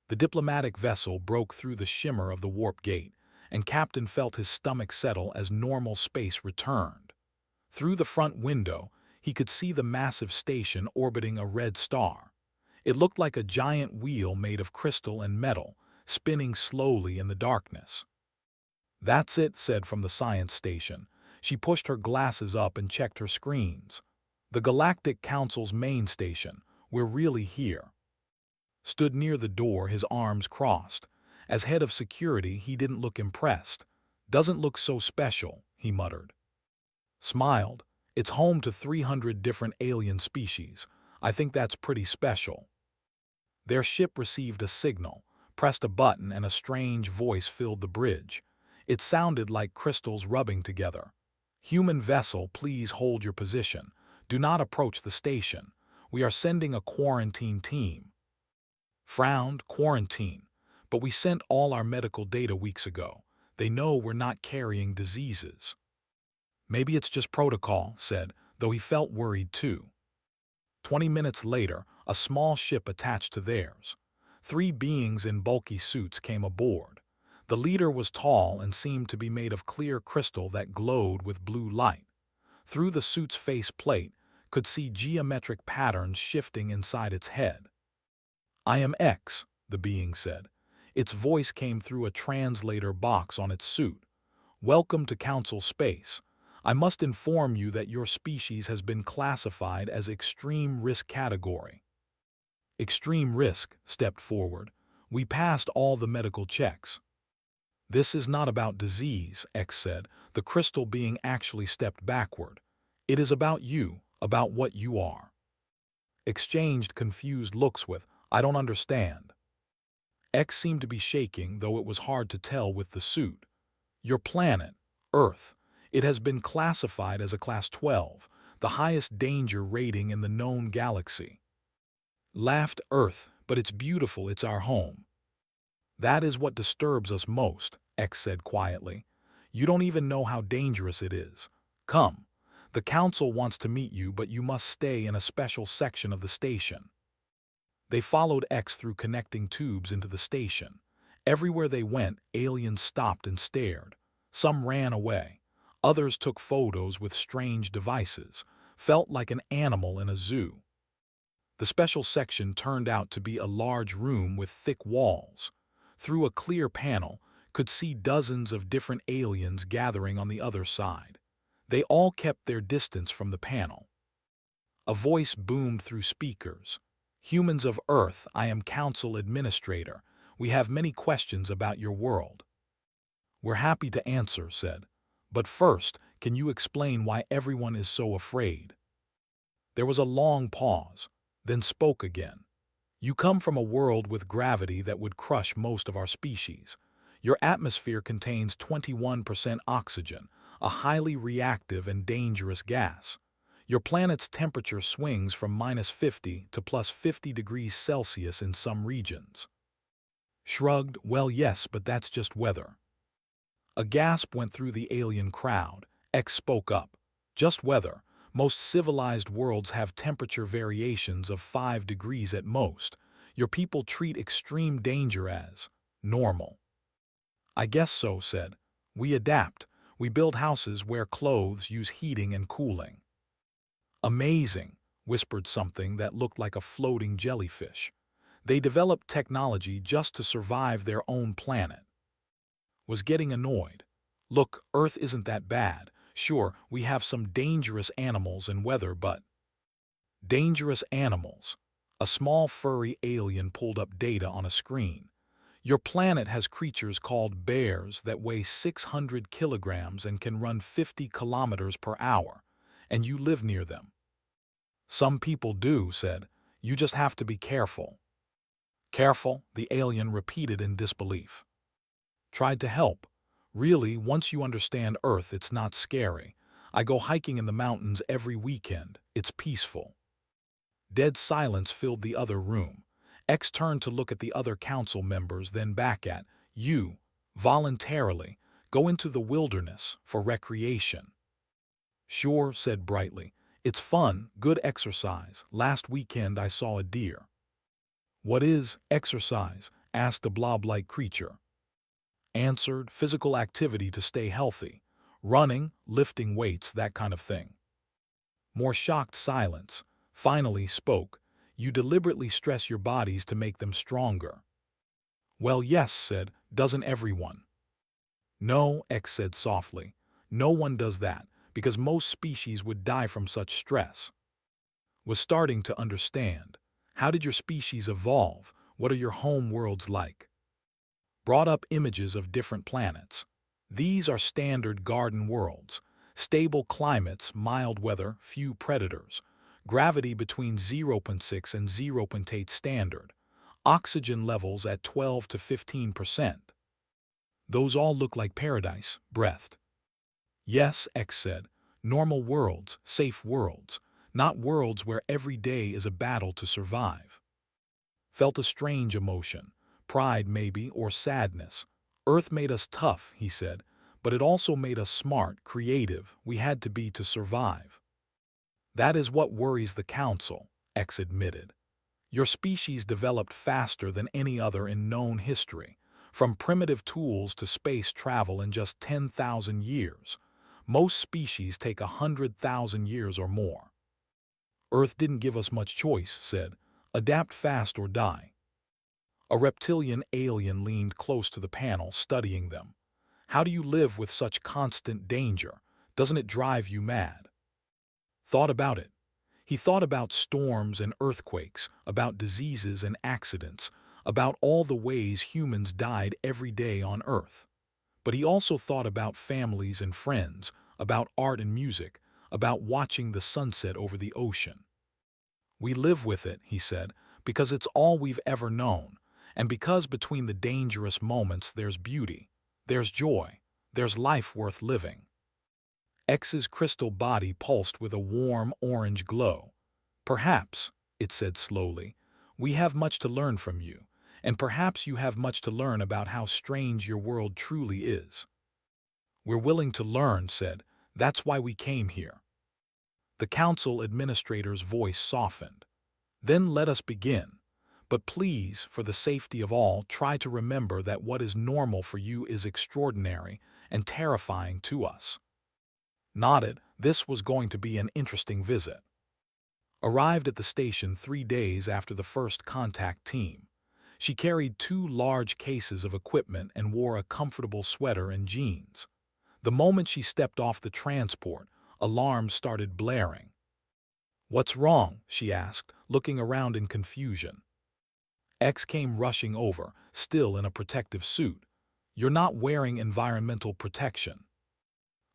The diplomatic vessel broke through the shimmer of the warp gate, and Captain felt his stomach settle as normal space returned. Through the front window, he could see the massive station orbiting a red star. It looked like a giant wheel made of crystal and metal, spinning slowly in the darkness. "That's it," said from the science station. She pushed her glasses up and checked her screens. "The Galactic Council's main station. We're really here." Stood near the door, his arms crossed. As head of security, he didn't look impressed. "Doesn't look so special," he muttered. Smiled. "It's home to 300 different alien species. I think that's pretty special." Their ship received a signal, pressed a button, and a strange voice filled the bridge. It sounded like crystals rubbing together. "Human vessel, please hold your position. Do not approach the station. We are sending a quarantine team." Frowned. "Quarantine? But we sent all our medical data weeks ago. They know we're not carrying diseases." "Maybe it's just protocol," said, though he felt worried too. 20 minutes later, a small ship attached to theirs. 3 beings in bulky suits came aboard. The leader was tall and seemed to be made of clear crystal that glowed with blue light. Through the suit's face plate, could see geometric patterns shifting inside its head. "I am X," the being said. Its voice came through a translator box on its suit. "Welcome to Council Space. I must inform you that your species has been classified as extreme risk category." "Extreme risk," stepped forward. "We passed all the medical checks." "This is not about disease," X said. The crystal being actually stepped backward. "It is about you, about what you are." Exchanged confused looks with, "I don't understand." X seemed to be shaking, though it was hard to tell with the suit. "Your planet, Earth. It has been classified as a Class 12, the highest danger rating in the known galaxy." Laughed Earth, "But it's beautiful, it's our home." "That is what disturbs us most," X said quietly. "You don't even know how dangerous it is. Come. The Council wants to meet you, but you must stay in a special section of the station." They followed X through connecting tubes into the station. Everywhere they went, aliens stopped and stared. Some ran away. Others took photos with strange devices. Felt like an animal in a zoo. The special section turned out to be a large room with thick walls. Through a clear panel, could see dozens of different aliens gathering on the other side. They all kept their distance from the panel. A voice boomed through speakers. "Humans of Earth, I am Council Administrator. We have many questions about your world." "We're happy to answer," said. "But first, can you explain why everyone is so afraid?" There was a long pause, then spoke again. "You come from a world with gravity that would crush most of our species. Your atmosphere contains 21% oxygen, a highly reactive and dangerous gas. Your planet's temperature swings from -50 to +50 degrees Celsius in some regions." Shrugged. "Well, yes, but that's just weather." A gasp went through the alien crowd. X spoke up. "Just weather. Most civilized worlds have temperature variations of 5 degrees at most. Your people treat extreme danger as normal." "I guess so," said. "We adapt. We build houses, wear clothes, use heating and cooling." "Amazing," whispered something that looked like a floating jellyfish. "They developed technology just to survive their own planet." Was getting annoyed. "Look, Earth isn't that bad. Sure, we have some dangerous animals and weather, but—" "Dangerous animals." A small furry alien pulled up data on a screen. "Your planet has creatures called bears that weigh 600 kilograms and can run 50 kilometers per hour, and you live near them." "Some people do," said. "You just have to be careful." "Careful," the alien repeated in disbelief. Tried to help. "Really, once you understand Earth, it's not scary. I go hiking in the mountains every weekend. It's peaceful." Dead silence filled the other room. X turned to look at the other council members, then back at, "You, voluntarily, go into the wilderness for recreation." "Sure," said brightly. "It's fun, good exercise. Last weekend I saw a deer." "What is exercise?" asked a blob-like creature. Answered, physical activity to stay healthy. Running, lifting weights, that kind of thing. More shocked silence. Finally spoke, you deliberately stress your bodies to make them stronger. Well, yes, said, doesn't everyone? No, X said softly. No one does that, because most species would die from such stress. Was starting to understand. How did your species evolve? What are your home worlds like? Brought up images of different planets. These are standard garden worlds. Stable climates, mild weather, few predators. Gravity between 0.6 and 0.8 standard. Oxygen levels at 12 to 15%. Those all look like paradise, breathed. Yes, X said. Normal worlds, safe worlds. Not worlds where every day is a battle to survive. Felt a strange emotion. Pride, maybe, or sadness. Earth made us tough, he said, but it also made us smart, creative. We had to be to survive. That is what worries the Council, X admitted. Your species developed faster than any other in known history, from primitive tools to space travel in just 10,000 years. Most species take 100,000 years or more. Earth didn't give us much choice, said. Adapt fast or die. A reptilian alien leaned close to the panel, studying them. How do you live with such constant danger? Doesn't it drive you mad? Thought about it. He thought about storms and earthquakes, about diseases and accidents, about all the ways humans died every day on Earth. But he also thought about families and friends, about art and music, about watching the sunset over the ocean. We live with it, he said, because it's all we've ever known, and because between the dangerous moments there's beauty, there's joy, there's life worth living. X's crystal body pulsed with a warm orange glow. Perhaps, it said slowly, we have much to learn from you, and perhaps you have much to learn about how strange your world truly is. We're willing to learn, said. That's why we came here. The council administrator's voice softened. Then let us begin. But please, for the safety of all, try to remember that what is normal for you is extraordinary and terrifying to us. Nodded, this was going to be an interesting visit. Arrived at the station 3 days after the first contact team. She carried 2 large cases of equipment and wore a comfortable sweater and jeans. The moment she stepped off the transport, alarms started blaring. What's wrong? She asked, looking around in confusion. X came rushing over, still in a protective suit. You're not wearing environmental protection.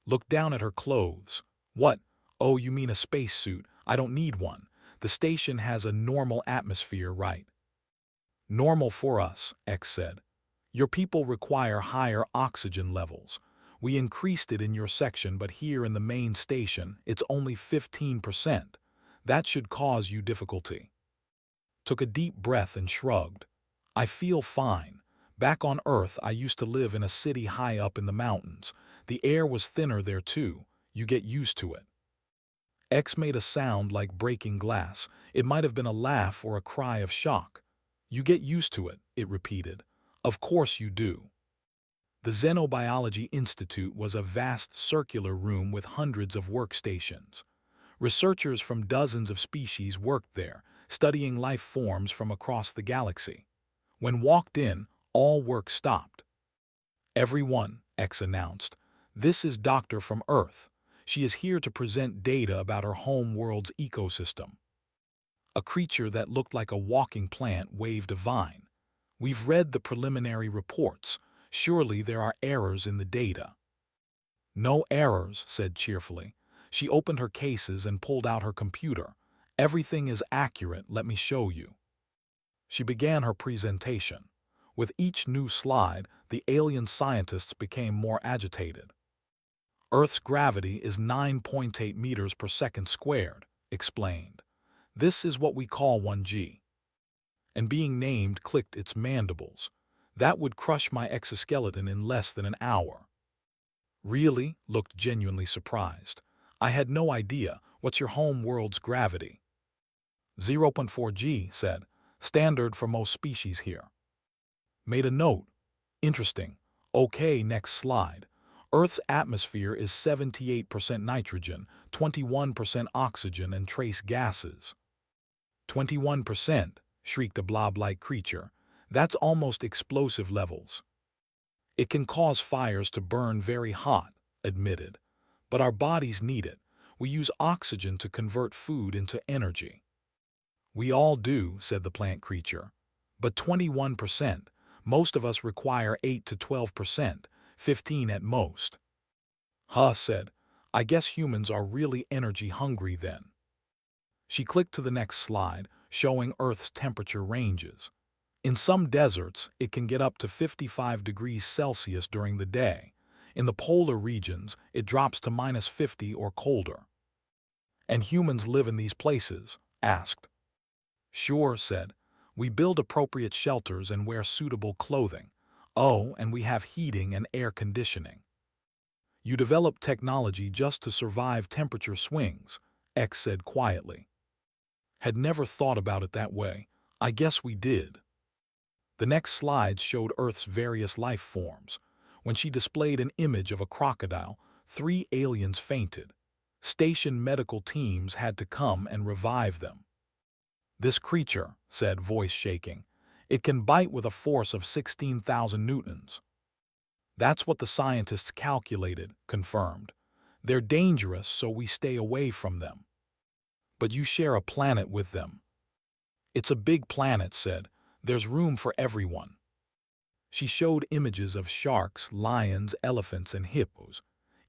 Looked down at her clothes. What? Oh, you mean a spacesuit? I don't need one. The station has a normal atmosphere, right? Normal for us, X said. Your people require higher oxygen levels. We increased it in your section, but here in the main station, it's only 15%. That should cause you difficulty. Took a deep breath and shrugged. I feel fine. Back on Earth, I used to live in a city high up in the mountains. The air was thinner there too. You get used to it. X made a sound like breaking glass. It might have been a laugh or a cry of shock. You get used to it, it repeated. Of course you do. The Xenobiology Institute was a vast circular room with hundreds of workstations. Researchers from dozens of species worked there, studying life forms from across the galaxy. When walked in, all work stopped. Everyone, X announced. This is Doctor from Earth. She is here to present data about her home world's ecosystem. A creature that looked like a walking plant waved a vine. We've read the preliminary reports. Surely there are errors in the data. No errors, said cheerfully. She opened her cases and pulled out her computer. Everything is accurate, let me show you. She began her presentation. With each new slide, the alien scientists became more agitated. Earth's gravity is 9.8 meters per second squared, explained. This is what we call 1G. And being named clicked its mandibles. That would crush my exoskeleton in less than an hour. Really? Looked genuinely surprised. I had no idea. What's your home world's gravity? 0.4G, said. Standard for most species here. Made a note. Interesting. Okay, next slide. Earth's atmosphere is 78% nitrogen, 21% oxygen and trace gases. 21%, shrieked a blob-like creature. That's almost explosive levels. It can cause fires to burn very hot, admitted. But our bodies need it. We use oxygen to convert food into energy. We all do, said the plant creature. But 21%. Most of us require 8 to 12%, 15 at most. Huh, said. I guess humans are really energy hungry then. She clicked to the next slide, showing Earth's temperature ranges. In some deserts, it can get up to 55 degrees Celsius during the day. In the polar regions, it drops to -50 or colder. And humans live in these places? Asked. Sure, said. We build appropriate shelters and wear suitable clothing. Oh, and we have heating and air conditioning. You develop technology just to survive temperature swings, X said quietly. Had never thought about it that way. I guess we did. The next slides showed Earth's various life forms. When she displayed an image of a crocodile, 3 aliens fainted. Station medical teams had to come and revive them. This creature, said, voice shaking, it can bite with a force of 16,000 newtons. That's what the scientists calculated, confirmed. They're dangerous, so we stay away from them. But you share a planet with them. It's a big planet, said. There's room for everyone. She showed images of sharks, lions, elephants, and hippos.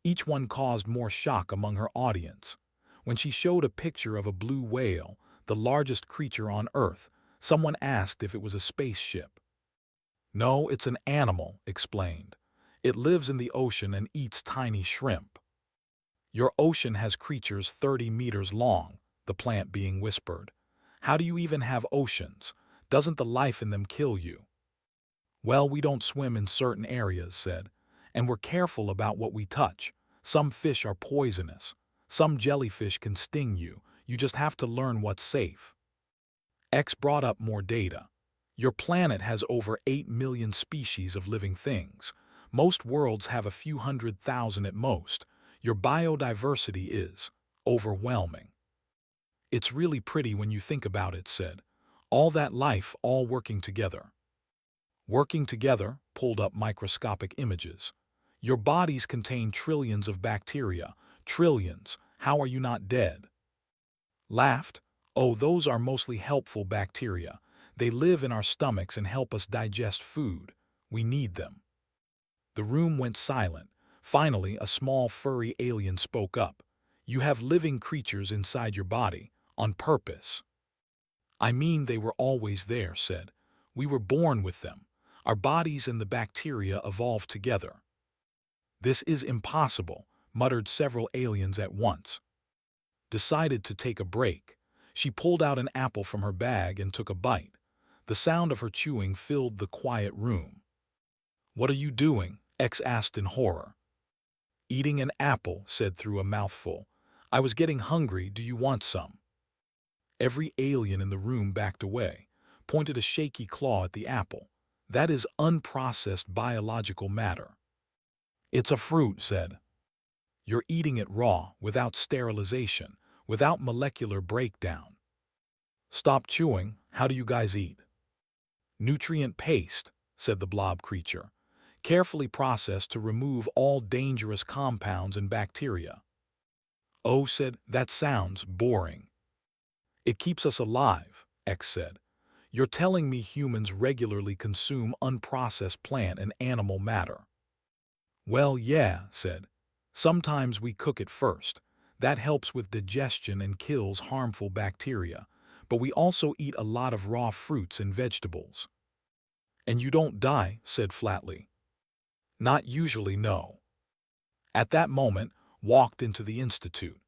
Each one caused more shock among her audience. When she showed a picture of a blue whale, the largest creature on Earth, someone asked if it was a spaceship. No, it's an animal, explained. It lives in the ocean and eats tiny shrimp. Your ocean has creatures 30 meters long, the plant being whispered. How do you even have oceans? Doesn't the life in them kill you? Well, we don't swim in certain areas, said, and we're careful about what we touch. Some fish are poisonous. Some jellyfish can sting you. You just have to learn what's safe. X brought up more data. Your planet has over 8 million species of living things. Most worlds have a few 100,000 at most. Your biodiversity is overwhelming. It's really pretty when you think about it, said. All that life all working together. Working together, pulled up microscopic images. Your bodies contain trillions of bacteria. Trillions. How are you not dead? Laughed. Oh, those are mostly helpful bacteria. They live in our stomachs and help us digest food. We need them. The room went silent. Finally, a small furry alien spoke up. You have living creatures inside your body, on purpose. I mean, they were always there, said. We were born with them. Our bodies and the bacteria evolved together. This is impossible, muttered several aliens at once. Decided to take a break. She pulled out an apple from her bag and took a bite. The sound of her chewing filled the quiet room. What are you doing? X asked in horror. Eating an apple, said through a mouthful. I was getting hungry. Do you want some? Every alien in the room backed away, pointed a shaky claw at the apple. That is unprocessed biological matter. It's a fruit, said. You're eating it raw, without sterilization, without molecular breakdown. Stop chewing. How do you guys eat? Nutrient paste, said the blob creature, carefully processed to remove all dangerous compounds and bacteria. Oh, said, that sounds boring. It keeps us alive, X said. You're telling me humans regularly consume unprocessed plant and animal matter? Well, yeah, said. Sometimes we cook it first. That helps with digestion and kills harmful bacteria. But we also eat a lot of raw fruits and vegetables. And you don't die, said flatly. Not usually, no. At that moment, walked into the institute.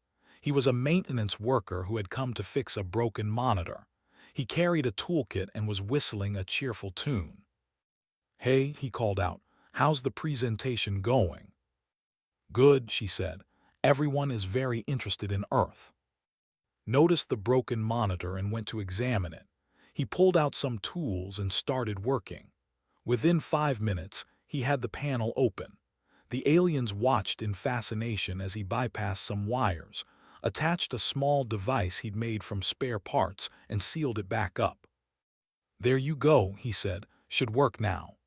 He was a maintenance worker who had come to fix a broken monitor. He carried a toolkit and was whistling a cheerful tune. Hey, he called out, how's the presentation going? Good, she said. Everyone is very interested in Earth. Noticed the broken monitor and went to examine it. He pulled out some tools and started working. Within 5 minutes, he had the panel open. The aliens watched in fascination as he bypassed some wires, attached a small device he'd made from spare parts, and sealed it back up. "There you go," he said. "Should work now."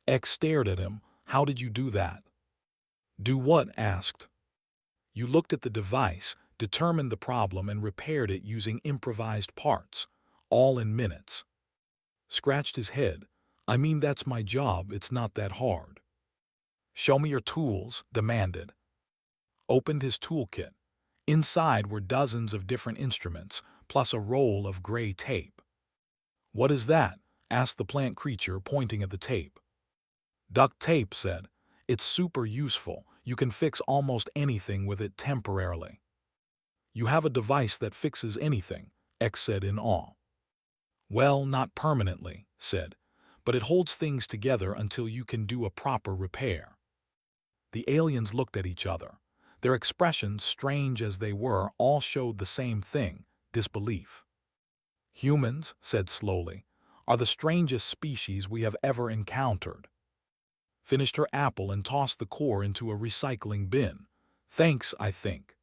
X stared at him. "How did you do that?" "Do what?" asked. "You looked at the device, determined the problem, and repaired it using improvised parts, all in minutes." Scratched his head. "I mean, that's my job. It's not that hard." "Show me your tools," demanded. Opened his toolkit. Inside were dozens of different instruments, plus a roll of gray tape. "What is that?" asked the plant creature, pointing at the tape. "Duct tape," said. "It's super useful. You can fix almost anything with it temporarily." "You have a device that fixes anything," X said in awe. "Well, not permanently," said, "but it holds things together until you can do a proper repair." The aliens looked at each other. Their expressions, strange as they were, all showed the same thing: disbelief. "Humans," said slowly, "are the strangest species we have ever encountered." Finished her apple and tossed the core into a recycling bin. "Thanks, I think."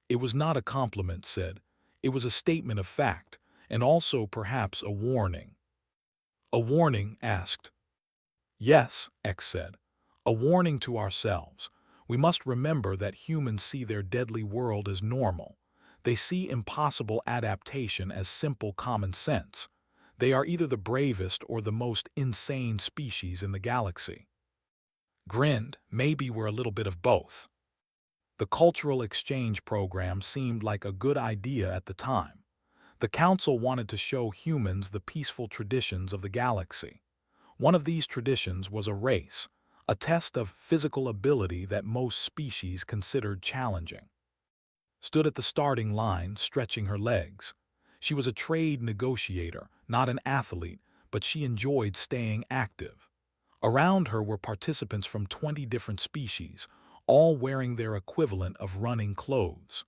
"It was not a compliment," said. "It was a statement of fact, and also perhaps a warning." "A warning?" asked. "Yes," X said. "A warning to ourselves. We must remember that humans see their deadly world as normal. They see impossible adaptation as simple common sense. They are either the bravest or the most insane species in the galaxy." Grinned. "Maybe we're a little bit of both." The cultural exchange program seemed like a good idea at the time. The council wanted to show humans the peaceful traditions of the galaxy. One of these traditions was a race, a test of physical ability that most species considered challenging. Stood at the starting line, stretching her legs. She was a trade negotiator, not an athlete, but she enjoyed staying active. Around her were participants from 20 different species, all wearing their equivalent of running clothes.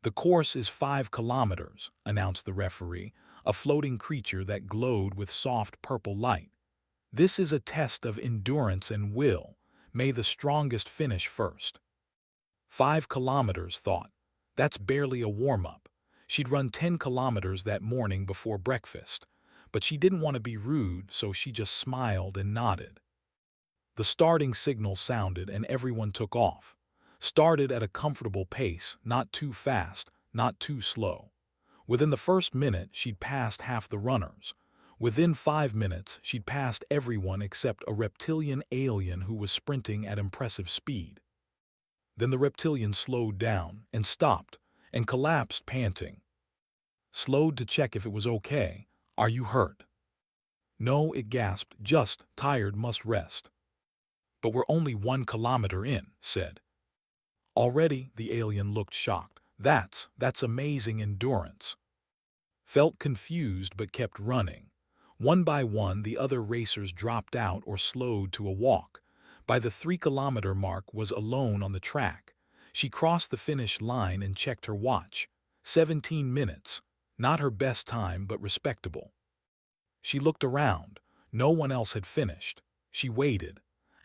"The course is 5 kilometers, announced the referee, a floating creature that glowed with soft purple light. "This is a test of endurance and will. May the strongest finish first." 5 kilometers, thought. That's barely a warm-up. She'd run 10 kilometers that morning before breakfast. But she didn't want to be rude, so she just smiled and nodded. The starting signal sounded and everyone took off. Started at a comfortable pace, not too fast, not too slow. Within the first minute, she'd passed half the runners. Within 5 minutes, she'd passed everyone except a reptilian alien who was sprinting at impressive speed. Then the reptilian slowed down and stopped and collapsed, panting. Slowed to check if it was okay. "Are you hurt?" "No," it gasped, "just tired, must rest." "But we're only 1 kilometer in," said. "Already?" The alien looked shocked. That's amazing endurance." Felt confused but kept running. One by one, the other racers dropped out or slowed to a walk. By the 3-kilometer mark, was alone on the track. She crossed the finish line and checked her watch. 17 minutes. Not her best time, but respectable. She looked around. No one else had finished. She waited.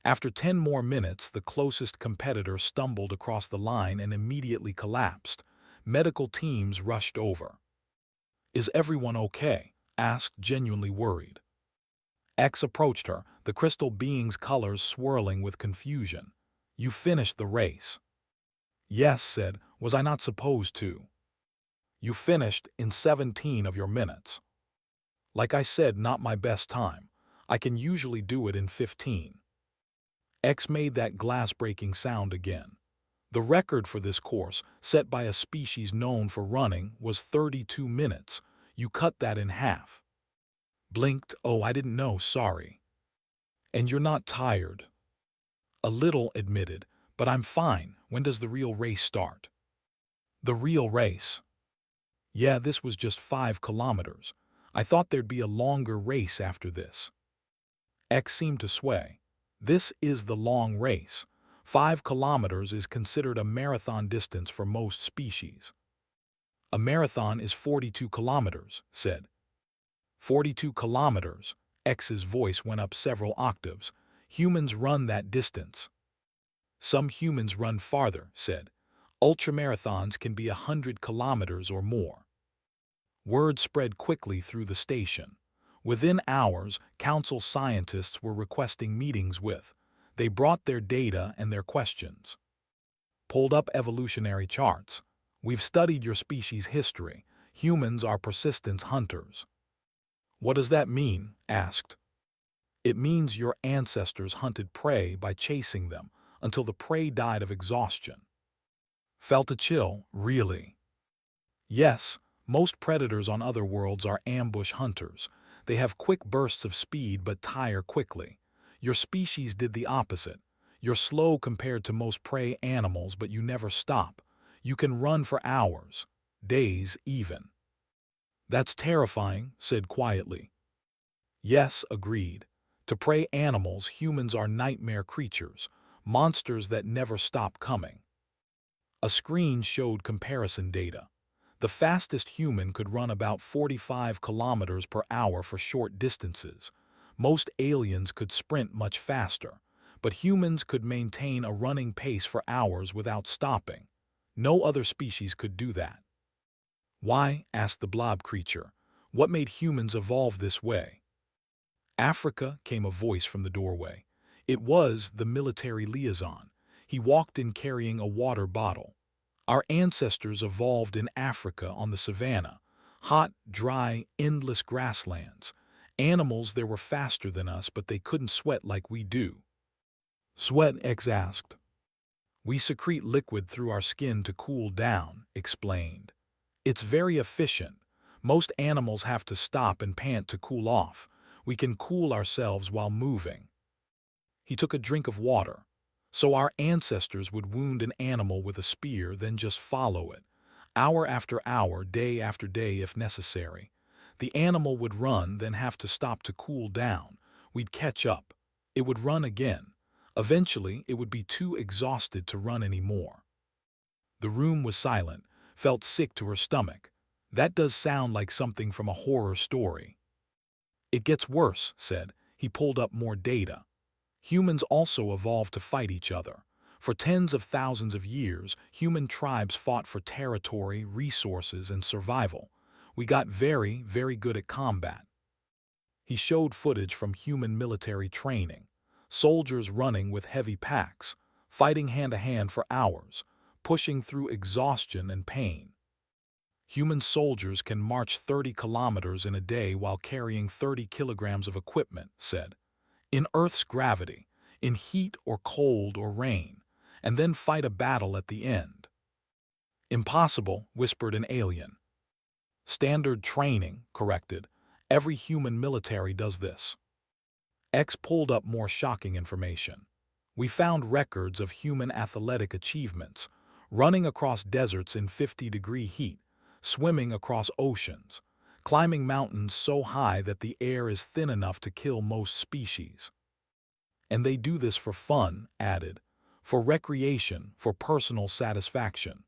After 10 more minutes, the closest competitor stumbled across the line and immediately collapsed. Medical teams rushed over. "Is everyone okay?" asked, genuinely worried. X approached her, the crystal being's colors swirling with confusion. "You finished the race." "Yes," said. "Was I not supposed to?" "You finished in 17 of your minutes." "Like I said, not my best time. I can usually do it in 15. X made that glass-breaking sound again. The record for this course, set by a species known for running, was 32 minutes. You cut that in half. Blinked. "Oh, I didn't know, sorry." "And you're not tired?" "A little," admitted, "but I'm fine. When does the real race start?" "The real race?" "Yeah, this was just 5 kilometers. I thought there'd be a longer race after this." X seemed to sway. "This is the long race. 5 kilometers is considered a marathon distance for most species." "A marathon is 42 kilometers, said. 42 kilometers, X's voice went up several octaves. Humans run that distance. Some humans run farther, said. Ultramarathons can be 100 kilometers or more. Word spread quickly through the station. Within hours, council scientists were requesting meetings with. They brought their data and their questions. Pulled up evolutionary charts. We've studied your species' history. Humans are persistent hunters. What does that mean? Asked. It means your ancestors hunted prey by chasing them until the prey died of exhaustion. Felt a chill, really? Yes, most predators on other worlds are ambush hunters. They have quick bursts of speed but tire quickly. Your species did the opposite. You're slow compared to most prey animals, but you never stop. You can run for hours, days even. That's terrifying, said quietly. Yes, agreed. To prey animals, humans are nightmare creatures, monsters that never stop coming. A screen showed comparison data. The fastest human could run about 45 kilometers per hour for short distances. Most aliens could sprint much faster, but humans could maintain a running pace for hours without stopping. No other species could do that. Why? Asked the blob creature. What made humans evolve this way? Africa, came a voice from the doorway. It was the military liaison. He walked in carrying a water bottle. Our ancestors evolved in Africa on the savanna, hot, dry, endless grasslands. Animals there were faster than us, but they couldn't sweat like we do. Sweat? X asked. We secrete liquid through our skin to cool down, explained. It's very efficient. Most animals have to stop and pant to cool off. We can cool ourselves while moving. He took a drink of water. So our ancestors would wound an animal with a spear, then just follow it, hour after hour, day after day if necessary. The animal would run, then have to stop to cool down. We'd catch up. It would run again. Eventually, it would be too exhausted to run anymore. The room was silent, felt sick to her stomach. That does sound like something from a horror story. It gets worse, said. He pulled up more data. Humans also evolved to fight each other. For tens of thousands of years, human tribes fought for territory, resources, and survival. We got very, very good at combat. He showed footage from human military training. Soldiers running with heavy packs, fighting hand-to-hand for hours, pushing through exhaustion and pain. Human soldiers can march 30 kilometers in a day while carrying 30 kilograms of equipment, said. In Earth's gravity, in heat or cold or rain, and then fight a battle at the end. Impossible, whispered an alien. Standard training, corrected. Every human military does this. X pulled up more shocking information. We found records of human athletic achievements, running across deserts in 50-degree heat, swimming across oceans, climbing mountains so high that the air is thin enough to kill most species. And they do this for fun, added, for recreation, for personal satisfaction.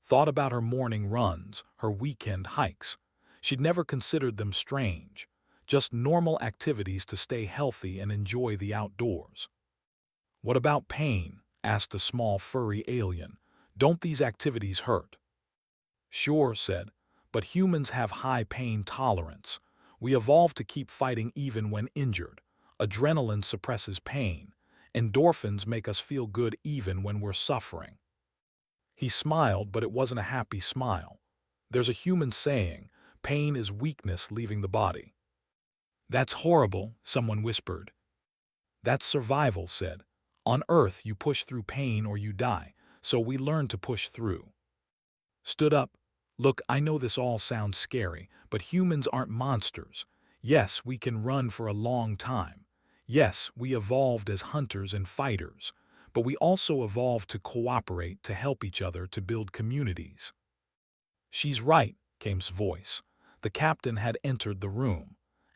Thought about her morning runs, her weekend hikes. She'd never considered them strange, just normal activities to stay healthy and enjoy the outdoors. What about pain? Asked a small furry alien. Don't these activities hurt? Sure, said, but humans have high pain tolerance. We evolved to keep fighting even when injured. Adrenaline suppresses pain. Endorphins make us feel good even when we're suffering. He smiled, but it wasn't a happy smile. There's a human saying, pain is weakness leaving the body. That's horrible, someone whispered. That's survival, said. On Earth, you push through pain or you die, so we learn to push through. Stood up. Look, I know this all sounds scary, but humans aren't monsters. Yes, we can run for a long time. Yes, we evolved as hunters and fighters, but we also evolved to cooperate, to help each other, to build communities. She's right, Kame's voice. The captain had entered the room.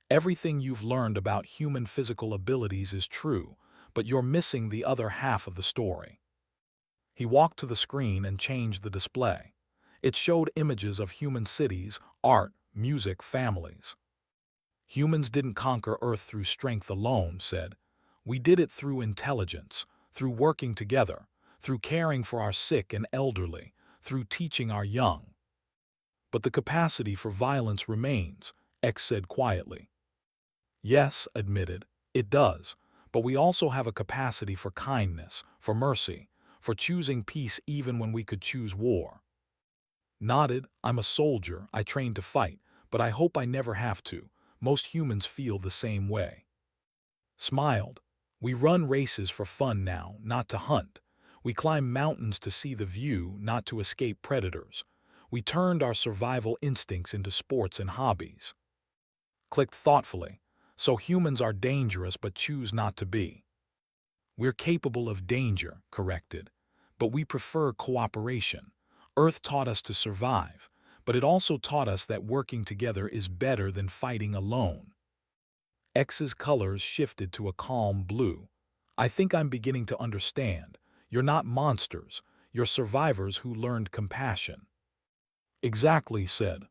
Everything you've learned about human physical abilities is true, but you're missing the other half of the story. He walked to the screen and changed the display. It showed images of human cities, art, music, families. Humans didn't conquer Earth through strength alone, said. We did it through intelligence, through working together, through caring for our sick and elderly, through teaching our young. But the capacity for violence remains, X said quietly. Yes, admitted, it does, but we also have a capacity for kindness, for mercy, for choosing peace even when we could choose war. Nodded, I'm a soldier, I trained to fight, but I hope I never have to. Most humans feel the same way. Smiled, we run races for fun now, not to hunt. We climb mountains to see the view, not to escape predators. We turned our survival instincts into sports and hobbies. Clicked thoughtfully. So humans are dangerous but choose not to be. We're capable of danger, corrected, but we prefer cooperation. Earth taught us to survive, but it also taught us that working together is better than fighting alone. X's colors shifted to a calm blue. I think I'm beginning to understand. You're not monsters, you're survivors who learned compassion. Exactly, said.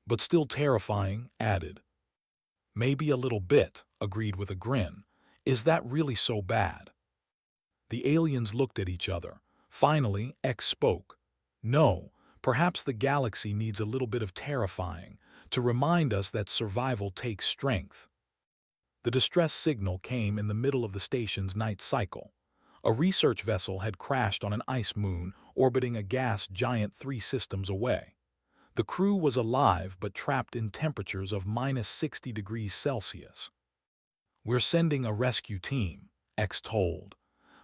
But still terrifying, added. Maybe a little bit, agreed with a grin. Is that really so bad? The aliens looked at each other. Finally, X spoke. No, perhaps the galaxy needs a little bit of terrifying to remind us that survival takes strength. The distress signal came in the middle of the station's night cycle. A research vessel had crashed on an ice moon orbiting a gas giant 3 systems away. The crew was alive but trapped in temperatures of -60 degrees Celsius. We're sending a rescue team, X told,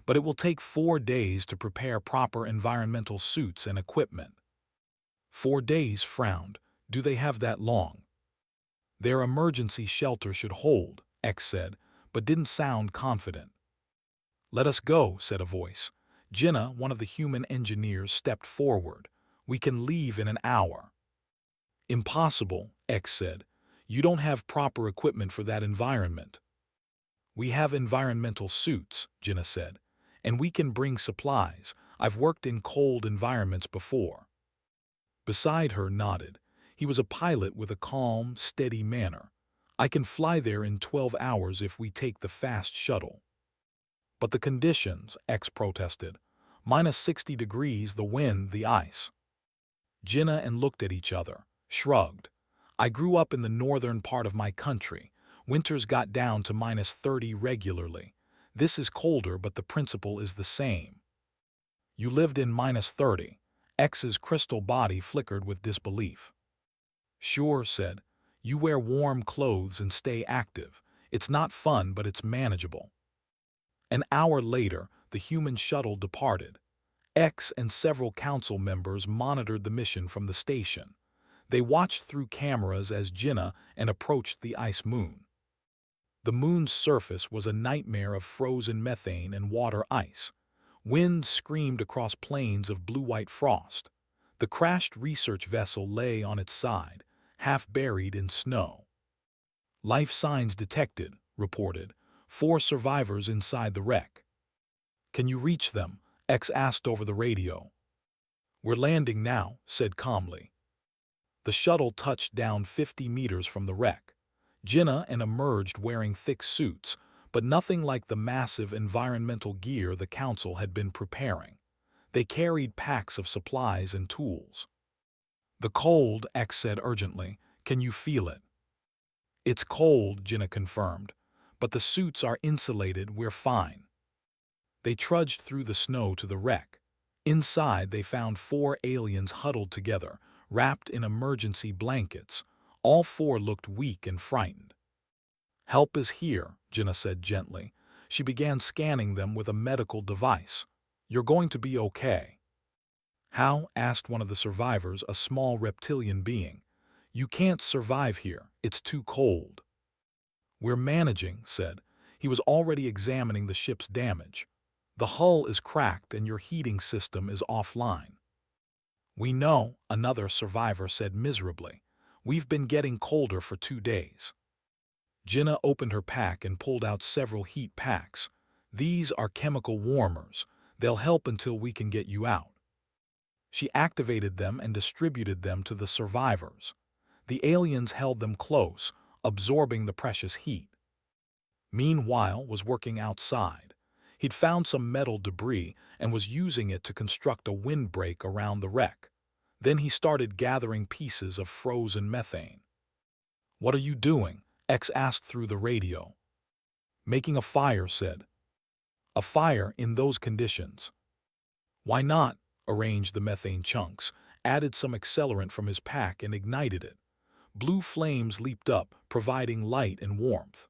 but it will take 4 days to prepare proper environmental suits and equipment. 4 days, frowned. Do they have that long? Their emergency shelter should hold, X said, but didn't sound confident. Let us go, said a voice. Jinnah, one of the human engineers, stepped forward. We can leave in an hour. Impossible, X said. You don't have proper equipment for that environment. We have environmental suits, Jinnah said, and we can bring supplies. I've worked in cold environments before. Beside her nodded. He was a pilot with a calm, steady manner. I can fly there in 12 hours if we take the fast shuttle. But the conditions, X protested. -60 degrees, the wind, the ice. Jinnah and looked at each other, shrugged. I grew up in the northern part of my country. Winters got down to -30 regularly. This is colder, but the principle is the same. You lived in -30. X's crystal body flickered with disbelief. Sure, said. You wear warm clothes and stay active. It's not fun, but it's manageable. An hour later, the human shuttle departed. X and several council members monitored the mission from the station. They watched through cameras as Jinnah and approached the ice moon. The moon's surface was a nightmare of frozen methane and water ice. Wind screamed across plains of blue-white frost. The crashed research vessel lay on its side, half buried in snow. Life signs detected, reported. 4 survivors inside the wreck. Can you reach them? X asked over the radio. We're landing now, said calmly. The shuttle touched down 50 meters from the wreck. Jinnah and emerged wearing thick suits, but nothing like the massive environmental gear the council had been preparing. They carried packs of supplies and tools. The cold, X said urgently. Can you feel it? It's cold, Jinnah confirmed, but the suits are insulated, we're fine. They trudged through the snow to the wreck. Inside, they found 4 aliens huddled together, wrapped in emergency blankets. All 4 looked weak and frightened. Help is here, Jinnah said gently. She began scanning them with a medical device. You're going to be okay. How? Asked one of the survivors, a small reptilian being. You can't survive here, it's too cold. We're managing, said. He was already examining the ship's damage. The hull is cracked and your heating system is offline. We know, another survivor said miserably. We've been getting colder for 2 days. Jinnah opened her pack and pulled out several heat packs. These are chemical warmers. They'll help until we can get you out. She activated them and distributed them to the survivors. The aliens held them close, absorbing the precious heat. Meanwhile was working outside. He'd found some metal debris and was using it to construct a windbreak around the wreck. Then he started gathering pieces of frozen methane. "What are you doing?" X asked through the radio. "Making a fire," said. "A fire in those conditions?" "Why not?" Arranged the methane chunks, added some accelerant from his pack and ignited it. Blue flames leaped up, providing light and warmth.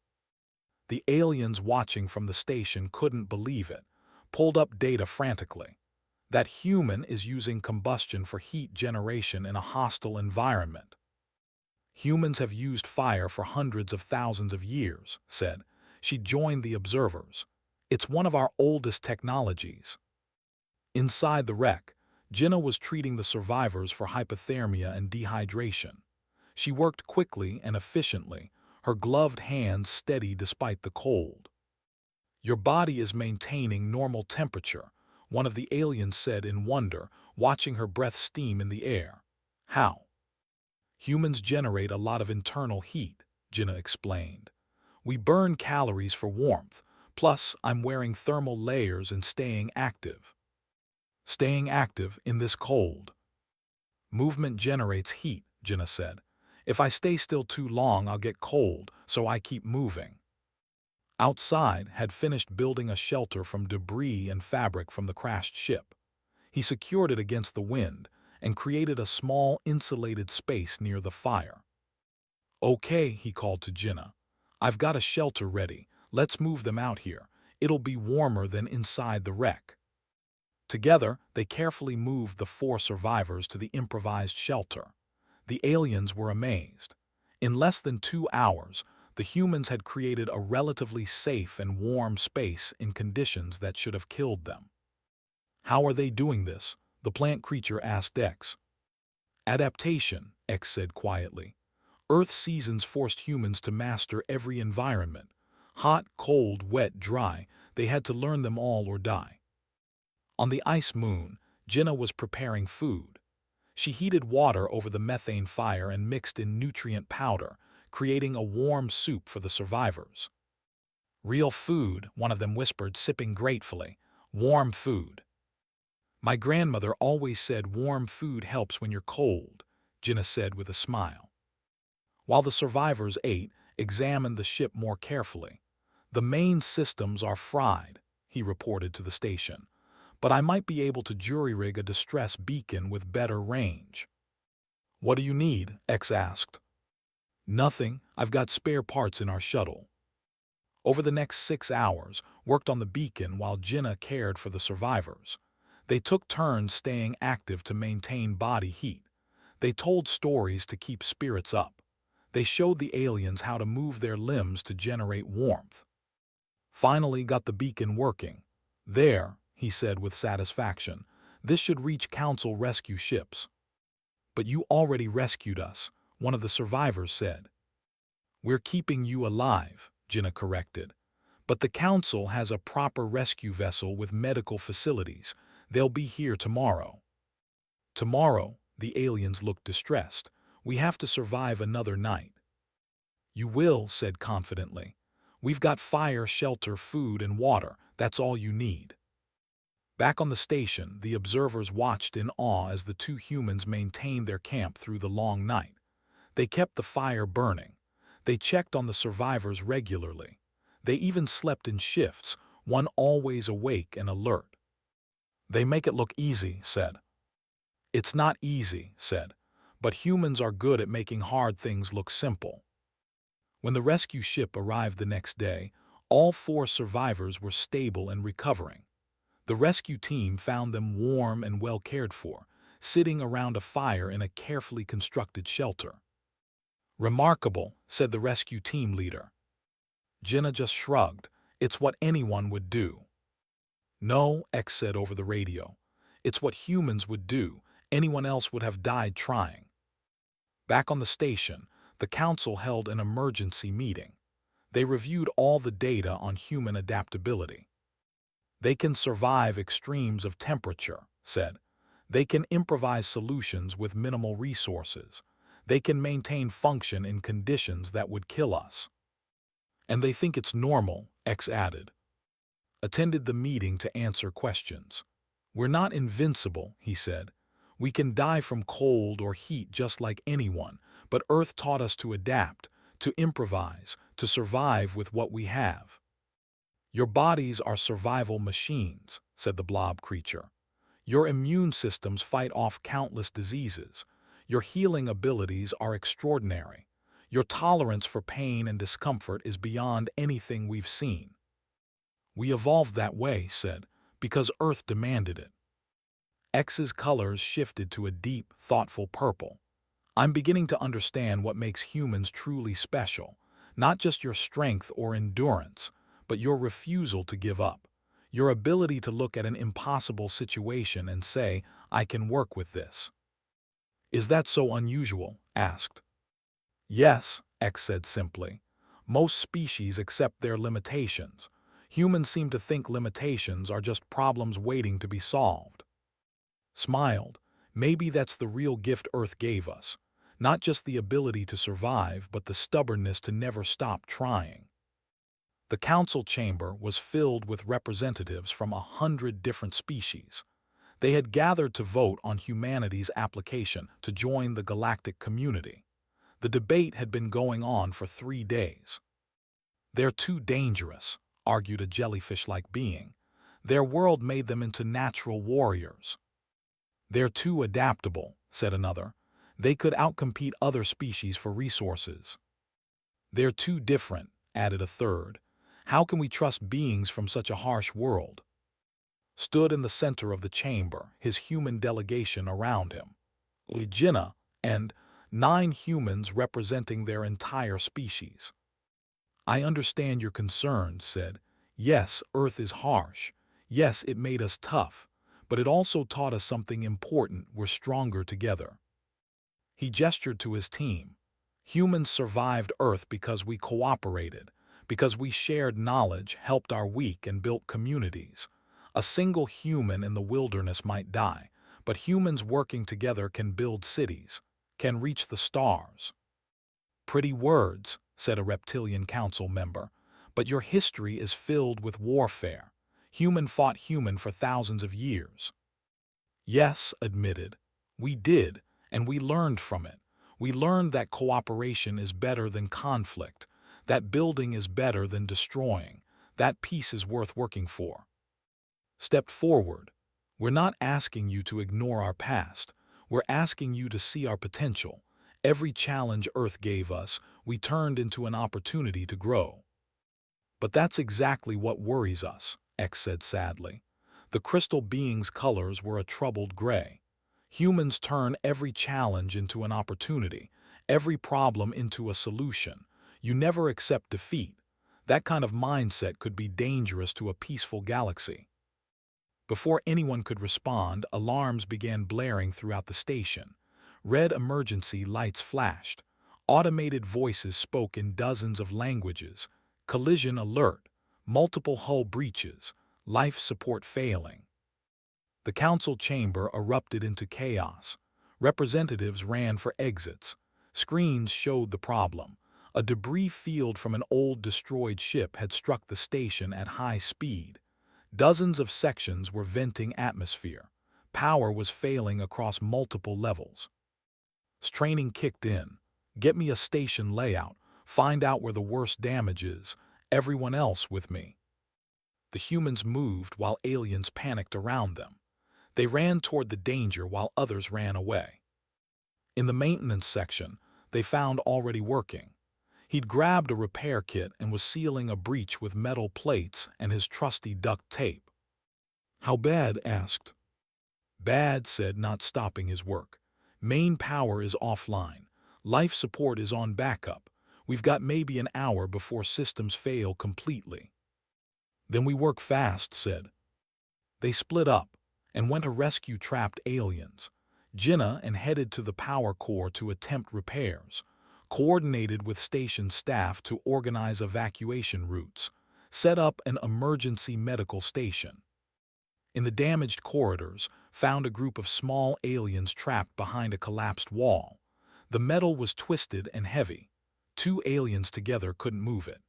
The aliens watching from the station couldn't believe it, pulled up data frantically. That human is using combustion for heat generation in a hostile environment. "Humans have used fire for hundreds of thousands of years," said. She joined the observers. "It's one of our oldest technologies." Inside the wreck, Jinnah was treating the survivors for hypothermia and dehydration. She worked quickly and efficiently, her gloved hands steady despite the cold. "Your body is maintaining normal temperature," one of the aliens said in wonder, watching her breath steam in the air. "How?" "Humans generate a lot of internal heat," Jinnah explained. "We burn calories for warmth, plus I'm wearing thermal layers and staying active." "Staying active in this cold?" "Movement generates heat," Jinnah said. "If I stay still too long, I'll get cold, so I keep moving." Outside had finished building a shelter from debris and fabric from the crashed ship. He secured it against the wind and created a small insulated space near the fire. "Okay," he called to Jinnah. "I've got a shelter ready. Let's move them out here. It'll be warmer than inside the wreck." Together, they carefully moved the 4 survivors to the improvised shelter. The aliens were amazed. In less than 2 hours, the humans had created a relatively safe and warm space in conditions that should have killed them. "How are they doing this?" the plant creature asked X. "Adaptation," X said quietly. "Earth seasons forced humans to master every environment. Hot, cold, wet, dry, they had to learn them all or die." On the ice moon, Jinnah was preparing food. She heated water over the methane fire and mixed in nutrient powder, creating a warm soup for the survivors. "Real food," one of them whispered, sipping gratefully. "Warm food." "My grandmother always said warm food helps when you're cold," Jinnah said with a smile. While the survivors ate, examined the ship more carefully. "The main systems are fried," he reported to the station. "But I might be able to jury-rig a distress beacon with better range." "What do you need?" X asked. "Nothing. I've got spare parts in our shuttle." Over the next 6 hours, worked on the beacon while Jinnah cared for the survivors. They took turns staying active to maintain body heat. They told stories to keep spirits up. They showed the aliens how to move their limbs to generate warmth. Finally got the beacon working. "There," he said with satisfaction. "This should reach Council rescue ships." "But you already rescued us," one of the survivors said. "We're keeping you alive," Jinnah corrected. "But the Council has a proper rescue vessel with medical facilities. They'll be here tomorrow." "Tomorrow?" The aliens looked distressed. "We have to survive another night." "You will," said confidently. "We've got fire, shelter, food, and water. That's all you need." Back on the station, the observers watched in awe as the 2 humans maintained their camp through the long night. They kept the fire burning. They checked on the survivors regularly. They even slept in shifts, one always awake and alert. "They make it look easy," said. "It's not easy," said. "But humans are good at making hard things look simple." When the rescue ship arrived the next day, all 4 survivors were stable and recovering. The rescue team found them warm and well cared for, sitting around a fire in a carefully constructed shelter. "Remarkable," said the rescue team leader. Jinnah just shrugged. "It's what anyone would do." "No," X said over the radio. "It's what humans would do. Anyone else would have died trying." Back on the station, the Council held an emergency meeting. They reviewed all the data on human adaptability. "They can survive extremes of temperature," said. "They can improvise solutions with minimal resources. They can maintain function in conditions that would kill us. And they think it's normal, X added. Attended the meeting to answer questions. We're not invincible, he said. We can die from cold or heat just like anyone, but Earth taught us to adapt, to improvise, to survive with what we have. Your bodies are survival machines, said the blob creature. Your immune systems fight off countless diseases. Your healing abilities are extraordinary. Your tolerance for pain and discomfort is beyond anything we've seen. We evolved that way, said, because Earth demanded it. X's colors shifted to a deep, thoughtful purple. I'm beginning to understand what makes humans truly special, not just your strength or endurance, but your refusal to give up, your ability to look at an impossible situation and say, I can work with this. Is that so unusual? Asked. Yes, X said simply. Most species accept their limitations. Humans seem to think limitations are just problems waiting to be solved. Smiled. Maybe that's the real gift Earth gave us. Not just the ability to survive, but the stubbornness to never stop trying. The council chamber was filled with representatives from 100 different species. They had gathered to vote on humanity's application to join the galactic community. The debate had been going on for 3 days. They're too dangerous, argued a jellyfish-like being. Their world made them into natural warriors. They're too adaptable, said another. They could outcompete other species for resources. They're too different, added a third. How can we trust beings from such a harsh world? Stood in the center of the chamber, his human delegation around him. Jinnah and 9 humans representing their entire species. I understand your concerns, said. Yes, Earth is harsh. Yes, it made us tough. But it also taught us something important. We're stronger together. He gestured to his team. Humans survived Earth because we cooperated, because we shared knowledge, helped our weak, and built communities. A single human in the wilderness might die, but humans working together can build cities, can reach the stars. Pretty words, said a reptilian council member, but your history is filled with warfare. Human fought human for thousands of years. Yes, admitted, we did, and we learned from it. We learned that cooperation is better than conflict, that building is better than destroying, that peace is worth working for. Step forward. We're not asking you to ignore our past. We're asking you to see our potential. Every challenge Earth gave us, we turned into an opportunity to grow. But that's exactly what worries us, X said sadly. The crystal being's colors were a troubled gray. Humans turn every challenge into an opportunity, every problem into a solution. You never accept defeat. That kind of mindset could be dangerous to a peaceful galaxy. Before anyone could respond, alarms began blaring throughout the station. Red emergency lights flashed. Automated voices spoke in dozens of languages. Collision alert, multiple hull breaches, life support failing. The council chamber erupted into chaos. Representatives ran for exits. Screens showed the problem. A debris field from an old destroyed ship had struck the station at high speed. Dozens of sections were venting atmosphere. Power was failing across multiple levels. Training kicked in. Get me a station layout. Find out where the worst damage is. Everyone else with me. The humans moved while aliens panicked around them. They ran toward the danger while others ran away. In the maintenance section, they found already working. He'd grabbed a repair kit and was sealing a breach with metal plates and his trusty duct tape. How bad? Asked. Bad, said, not stopping his work. Main power is offline. Life support is on backup. We've got maybe an hour before systems fail completely. Then we work fast, said. They split up and went to rescue trapped aliens. Jinnah and headed to the power core to attempt repairs. Coordinated with station staff to organize evacuation routes. Set up an emergency medical station. In the damaged corridors, found a group of small aliens trapped behind a collapsed wall. The metal was twisted and heavy. Two aliens together couldn't move it.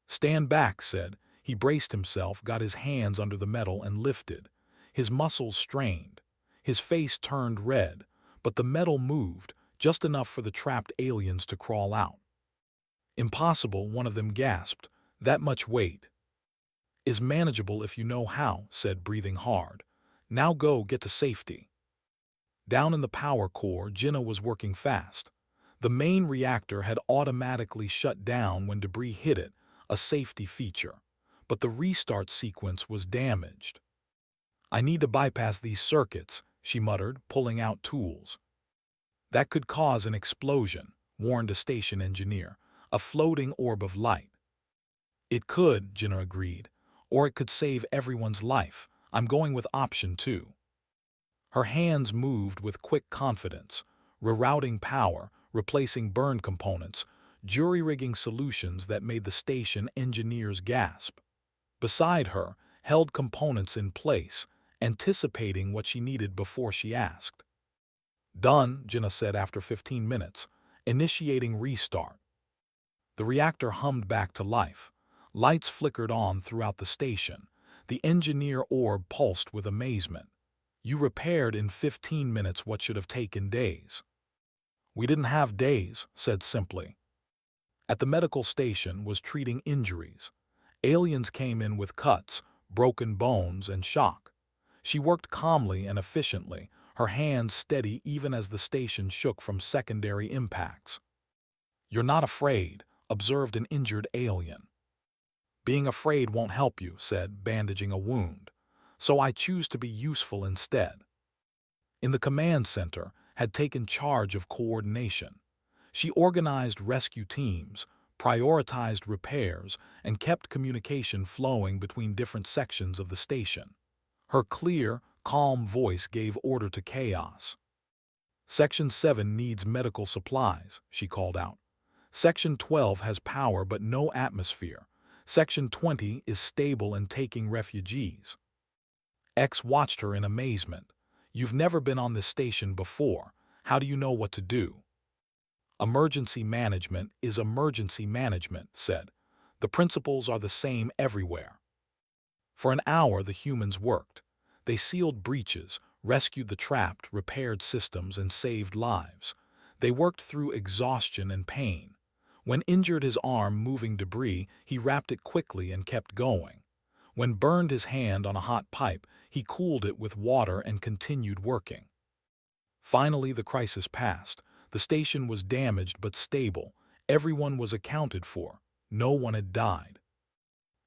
"Stand back," said. He braced himself, got his hands under the metal and lifted. His muscles strained. His face turned red, but the metal moved, just enough for the trapped aliens to crawl out. "Impossible," one of them gasped. "That much weight." "Is manageable if you know how," said, breathing hard. "Now go get to safety." Down in the power core, Jinnah was working fast. The main reactor had automatically shut down when debris hit it, a safety feature. But the restart sequence was damaged. "I need to bypass these circuits," she muttered, pulling out tools. "That could cause an explosion," warned a station engineer, "a floating orb of light." "It could," Jinnah agreed, "or it could save everyone's life. I'm going with option 2. Her hands moved with quick confidence, rerouting power, replacing burned components, jury-rigging solutions that made the station engineers gasp. Beside her, held components in place, anticipating what she needed before she asked. "Done," Jinnah said after 15 minutes, initiating restart. The reactor hummed back to life. Lights flickered on throughout the station. The engineer orb pulsed with amazement. "You repaired in 15 minutes what should have taken days." "We didn't have days," said simply. At the medical station was treating injuries. Aliens came in with cuts, broken bones, and shock. She worked calmly and efficiently, her hands steady even as the station shook from secondary impacts. "You're not afraid," observed an injured alien. "Being afraid won't help you," said, bandaging a wound. "So I choose to be useful instead." In the command center, had taken charge of coordination. She organized rescue teams, prioritized repairs, and kept communication flowing between different sections of the station. Her clear, calm voice gave order to chaos. "Section 7 needs medical supplies," she called out. "Section 12 has power but no atmosphere. Section 20 is stable and taking refugees." X watched her in amazement. "You've never been on this station before. How do you know what to do?" "Emergency management is emergency management," said. "The principles are the same everywhere." For an hour the humans worked. They sealed breaches, rescued the trapped, repaired systems, and saved lives. They worked through exhaustion and pain. When injured his arm moving debris, he wrapped it quickly and kept going. When burned his hand on a hot pipe, he cooled it with water and continued working. Finally the crisis passed. The station was damaged but stable. Everyone was accounted for. No one had died.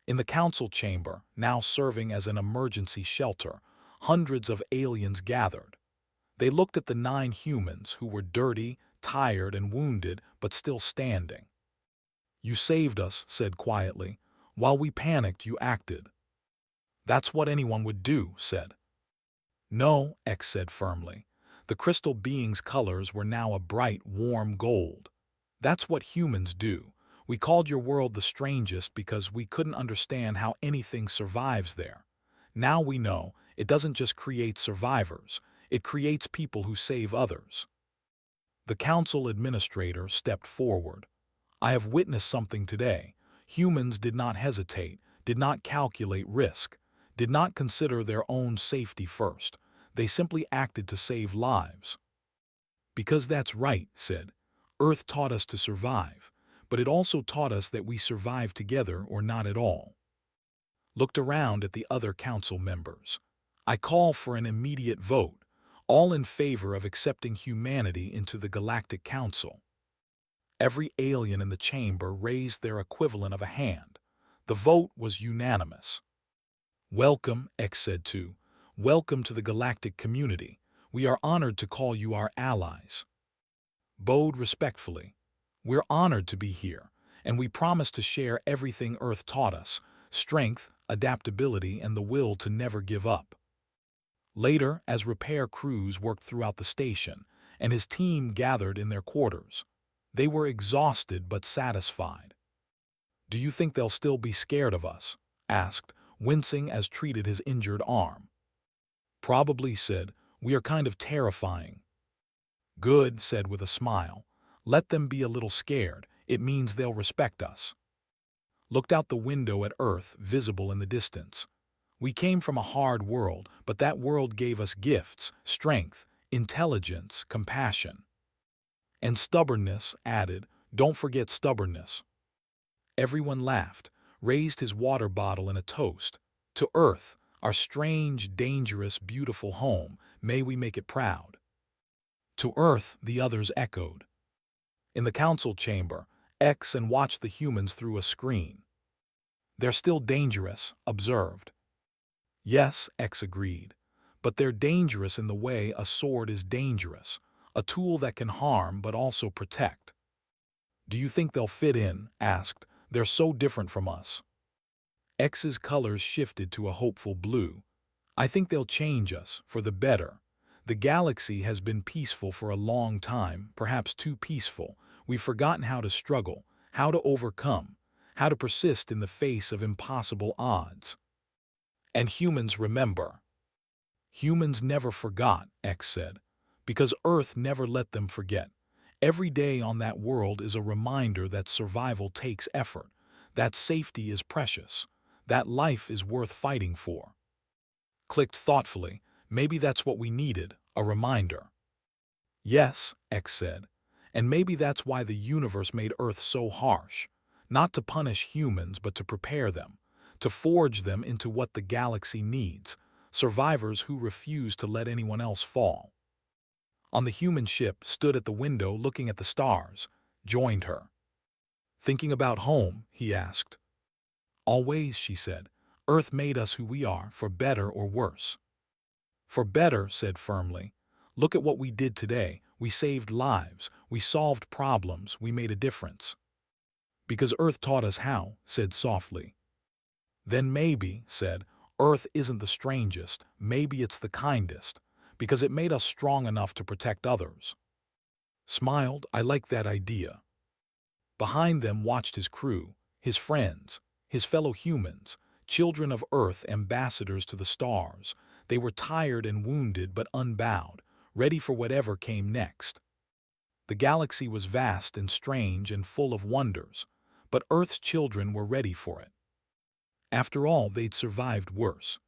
In the council chamber, now serving as an emergency shelter, hundreds of aliens gathered. They looked at the 9 humans who were dirty, tired, and wounded, but still standing. "You saved us," said quietly. "While we panicked, you acted." "That's what anyone would do," said. "No," X said firmly. The crystal being's colors were now a bright, warm gold. "That's what humans do. We called your world the strangest because we couldn't understand how anything survives there. Now we know it doesn't just create survivors, it creates people who save others." The council administrator stepped forward. "I have witnessed something today. Humans did not hesitate, did not calculate risk, did not consider their own safety first. They simply acted to save lives." "Because that's right," said. "Earth taught us to survive, but it also taught us that we survive together or not at all." Looked around at the other council members. "I call for an immediate vote, all in favor of accepting humanity into the Galactic Council." Every alien in the chamber raised their equivalent of a hand. The vote was unanimous. "Welcome," X said too. "Welcome to the galactic community. We are honored to call you our allies." Bowed respectfully. "We're honored to be here, and we promise to share everything Earth taught us: strength, adaptability, and the will to never give up." Later, as repair crews worked throughout the station, and his team gathered in their quarters, they were exhausted but satisfied. "Do you think they'll still be scared of us?" asked, wincing as treated his injured arm. "Probably," said. "We are kind of terrifying." Good, said with a smile. Let them be a little scared. It means they'll respect us. Looked out the window at Earth, visible in the distance. We came from a hard world, but that world gave us gifts, strength, intelligence, compassion. And stubbornness, added. Don't forget stubbornness. Everyone laughed, raised his water bottle in a toast. To Earth, our strange, dangerous, beautiful home, may we make it proud. To Earth, the others echoed. In the council chamber, X and watched the humans through a screen. They're still dangerous, observed. Yes, X agreed. But they're dangerous in the way a sword is dangerous, a tool that can harm but also protect. Do you think they'll fit in? Asked. They're so different from us. X's colors shifted to a hopeful blue. I think they'll change us, for the better. The galaxy has been peaceful for a long time, perhaps too peaceful. We've forgotten how to struggle, how to overcome, how to persist in the face of impossible odds. And humans remember. Humans never forgot, X said, because Earth never let them forget. Every day on that world is a reminder that survival takes effort, that safety is precious, that life is worth fighting for. Clicked thoughtfully. Maybe that's what we needed, a reminder. Yes, X said, and maybe that's why the universe made Earth so harsh, not to punish humans but to prepare them, to forge them into what the galaxy needs, survivors who refuse to let anyone else fall. On the human ship, stood at the window looking at the stars, joined her. Thinking about home, he asked. Always, she said. Earth made us who we are, for better or worse. For better, said firmly. Look at what we did today. We saved lives, we solved problems, we made a difference. Because Earth taught us how, said softly. Then maybe, said, Earth isn't the strangest, maybe it's the kindest, because it made us strong enough to protect others. Smiled, I like that idea. Behind them watched his crew, his friends, his fellow humans, children of Earth, ambassadors to the stars. They were tired and wounded but unbowed, ready for whatever came next. The galaxy was vast and strange and full of wonders, but Earth's children were ready for it. After all, they'd survived worse.